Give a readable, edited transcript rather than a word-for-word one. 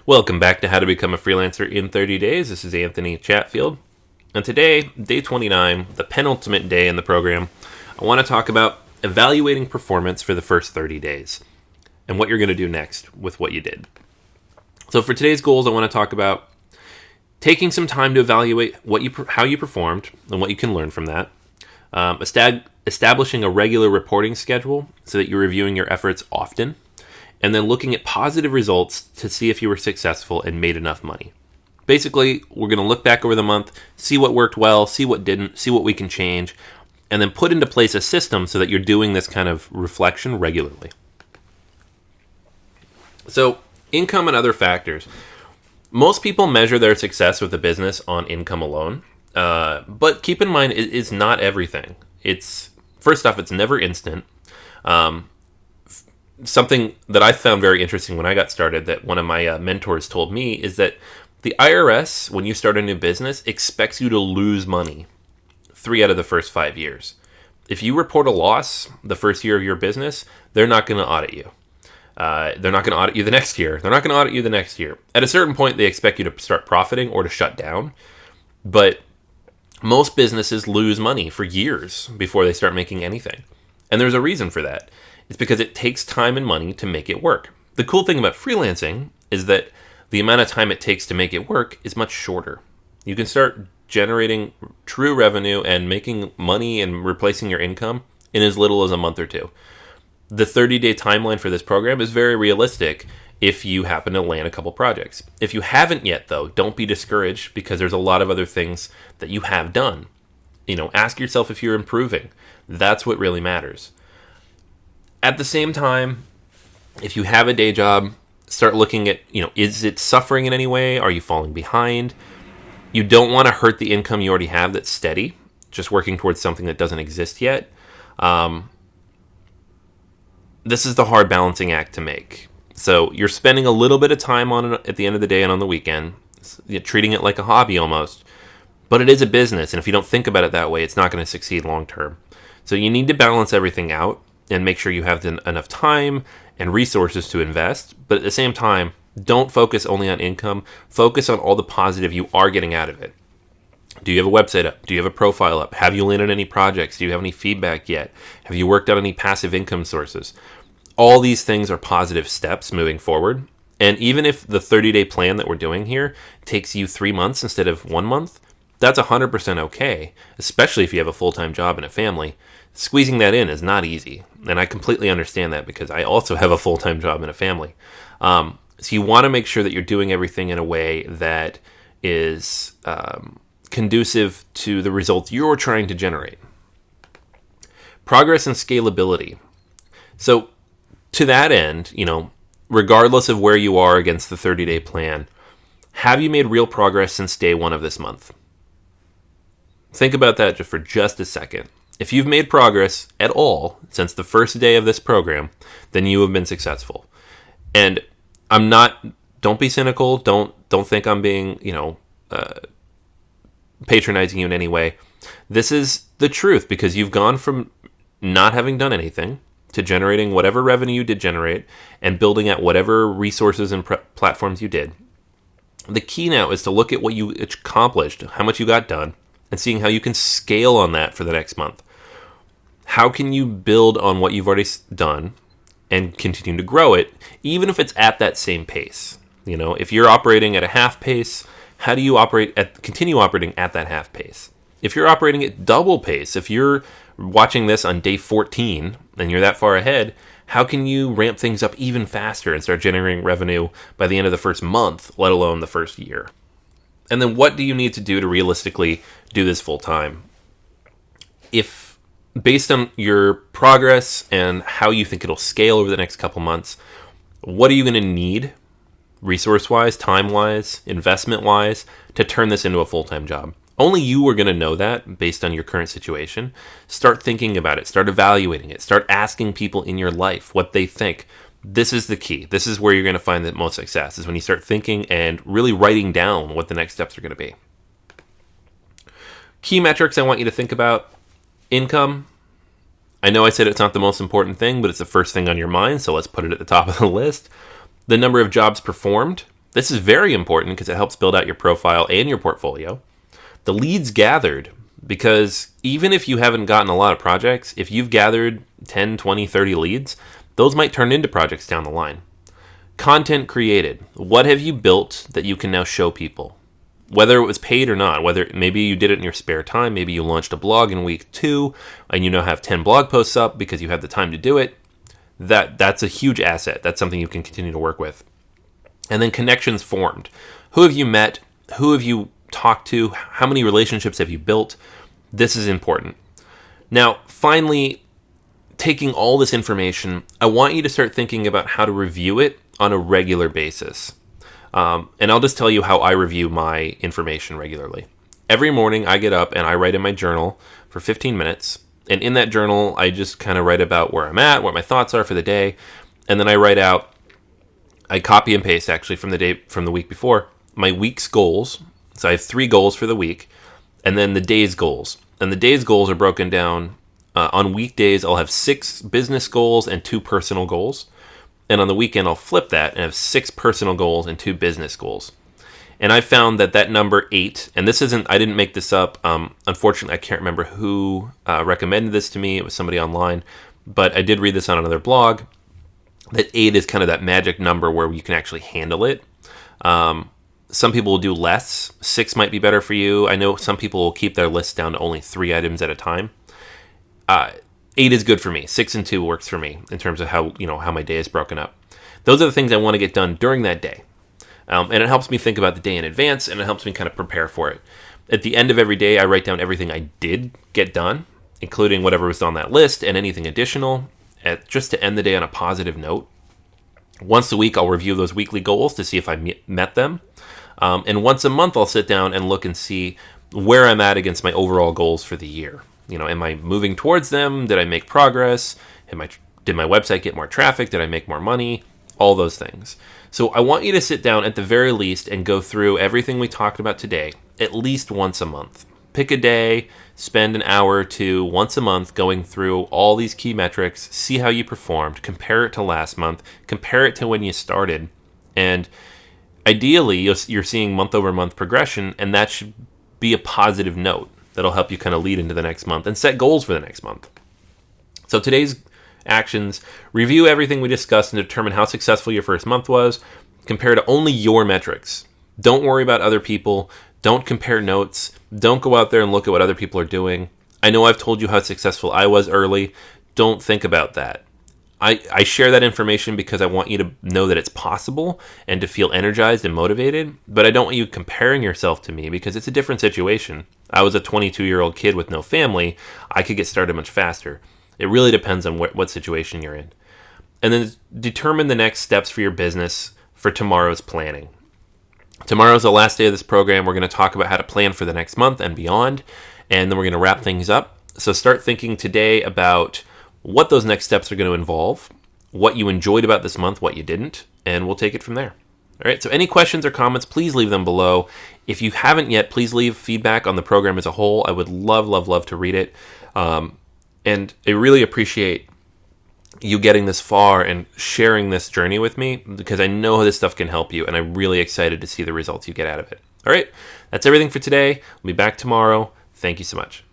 Welcome back to How to Become a Freelancer in 30 Days. This is Anthony Chatfield. And today, day 29, the penultimate day in the program, I want to talk about evaluating performance for the first 30 days and what you're going to do next with what you did. So for today's goals, I want to talk about taking some time to evaluate how you performed and what you can learn from that. Establishing a regular reporting schedule so that you're reviewing your efforts often. And then looking at positive results to see if you were successful and made enough money. Basically, we're going to look back over the month, see what worked well, see what didn't, see what we can change, and then put into place a system so that you're doing this kind of reflection regularly. So, income and other factors. Most people measure their success with a business on income alone, but keep in mind, it's not everything. First off, it's never instant. Something that I found very interesting when I got started that one of my mentors told me is that the IRS, when you start a new business, expects you to lose money 3 out of the first 5 years. If you report a loss the first year of your business, they're not going to audit you. They're not going to audit you the next year. They're not going to audit you the next year. At a certain point, they expect you to start profiting or to shut down. But most businesses lose money for years before they start making anything. And there's a reason for that. It's because it takes time and money to make it work. The cool thing about freelancing is that the amount of time it takes to make it work is much shorter. You can start generating true revenue and making money and replacing your income in as little as a month or two. The 30-day timeline for this program is very realistic if you happen to land a couple projects. If you haven't yet, though, don't be discouraged because there's a lot of other things that you have done. Ask yourself if you're improving. That's what really matters. At the same time, if you have a day job, start looking at, is it suffering in any way? Are you falling behind? You don't want to hurt the income you already have that's steady, just working towards something that doesn't exist yet. This is the hard balancing act to make. So you're spending a little bit of time on it at the end of the day and on the weekend, treating it like a hobby almost. But it is a business, and if you don't think about it that way, it's not going to succeed long term. So you need to balance everything out and make sure you have enough time and resources to invest. But at the same time, don't focus only on income. Focus on all the positive you are getting out of it. Do you have a website up? Do you have a profile up? Have you landed any projects? Do you have any feedback yet? Have you worked on any passive income sources? All these things are positive steps moving forward. And even if the 30-day plan that we're doing here takes you 3 months instead of 1 month, that's 100% okay, especially if you have a full-time job and a family. Squeezing that in is not easy, and I completely understand that because I also have a full-time job and a family. So you want to make sure that you're doing everything in a way that is conducive to the results you're trying to generate. Progress and scalability. So to that end, regardless of where you are against the 30-day plan, have you made real progress since day 1 of this month? Think about that for just a second. If you've made progress at all since the first day of this program, then you have been successful. And don't be cynical. Don't think I'm being, patronizing you in any way. This is the truth because you've gone from not having done anything to generating whatever revenue you did generate and building out whatever resources and platforms you did. The key now is to look at what you accomplished, how much you got done, and seeing how you can scale on that for the next month. How can you build on what you've already done and continue to grow it, even if it's at that same pace? If you're operating at a half pace, how do you continue operating at that half pace? If you're operating at double pace, if you're watching this on day 14 and you're that far ahead, how can you ramp things up even faster and start generating revenue by the end of the first month, let alone the first year? And then what do you need to do to realistically do this full time? If based on your progress and how you think it'll scale over the next couple months, what are you going to need resource-wise, time-wise, investment-wise to turn this into a full-time job? Only you are going to know that based on your current situation. Start thinking about it. Start evaluating it. Start asking people in your life what they think. This is the key. This is where you're going to find the most success, is when you start thinking and really writing down what the next steps are going to be. Key metrics I want you to think about. Income. I know I said it's not the most important thing, but it's the first thing on your mind, so let's put it at the top of the list. The number of jobs performed. This is very important because it helps build out your profile and your portfolio. The leads gathered, because even if you haven't gotten a lot of projects, if you've gathered 10, 20, 30 leads, those might turn into projects down the line. Content created. What have you built that you can now show people? Whether it was paid or not, whether maybe you did it in your spare time, maybe you launched a blog in week 2 and you now have 10 blog posts up because you had the time to do it. That's a huge asset. That's something you can continue to work with. And then connections formed. Who have you met? Who have you talked to? How many relationships have you built? This is important. Now, finally, taking all this information, I want you to start thinking about how to review it on a regular basis. And I'll just tell you how I review my information regularly. Every morning I get up and I write in my journal for 15 minutes. And in that journal, I just kind of write about where I'm at, what my thoughts are for the day. And then I copy and paste actually from the week before, my week's goals. So I have 3 goals for the week, and then the day's goals. And the day's goals are broken down. On weekdays, I'll have 6 business goals and 2 personal goals. And on the weekend, I'll flip that and have 6 personal goals and 2 business goals. And I found that number 8, and I didn't make this up. Unfortunately, I can't remember who recommended this to me. It was somebody online, but I did read this on another blog, that 8 is kind of that magic number where you can actually handle it. Some people will do less. 6 might be better for you. I know some people will keep their list down to only 3 items at a time. 8 is good for me. 6 and 2 works for me in terms of how my day is broken up. Those are the things I want to get done during that day. And it helps me think about the day in advance, and it helps me kind of prepare for it. At the end of every day, I write down everything I did get done, including whatever was on that list and anything additional, just to end the day on a positive note. Once a week, I'll review those weekly goals to see if I met them. And once a month, I'll sit down and look and see where I'm at against my overall goals for the year. Am I moving towards them? Did I make progress? Did my website get more traffic? Did I make more money? All those things. So I want you to sit down at the very least and go through everything we talked about today at least once a month. Pick a day, spend an hour or 2 once a month going through all these key metrics, see how you performed, compare it to last month, compare it to when you started, and ideally you're seeing month-over-month progression, and that should be a positive note that'll help you kind of lead into the next month and set goals for the next month. So today's actions: review everything we discussed and determine how successful your first month was. Compare to only your metrics. Don't worry about other people. Don't compare notes. Don't go out there and look at what other people are doing. I know I've told you how successful I was early. Don't think about that. I share that information because I want you to know that it's possible and to feel energized and motivated, but I don't want you comparing yourself to me because it's a different situation. I was a 22-year-old kid with no family. I could get started much faster. It really depends on what situation you're in. And then determine the next steps for your business for tomorrow's planning. Tomorrow's the last day of this program. We're going to talk about how to plan for the next month and beyond, and then we're going to wrap things up. So start thinking today about what those next steps are going to involve, what you enjoyed about this month, what you didn't, and we'll take it from there. All right, so any questions or comments, please leave them below. If you haven't yet, please leave feedback on the program as a whole. I would love to read it. And I really appreciate you getting this far and sharing this journey with me, because I know this stuff can help you, and I'm really excited to see the results you get out of it. All right, that's everything for today. We'll be back tomorrow. Thank you so much.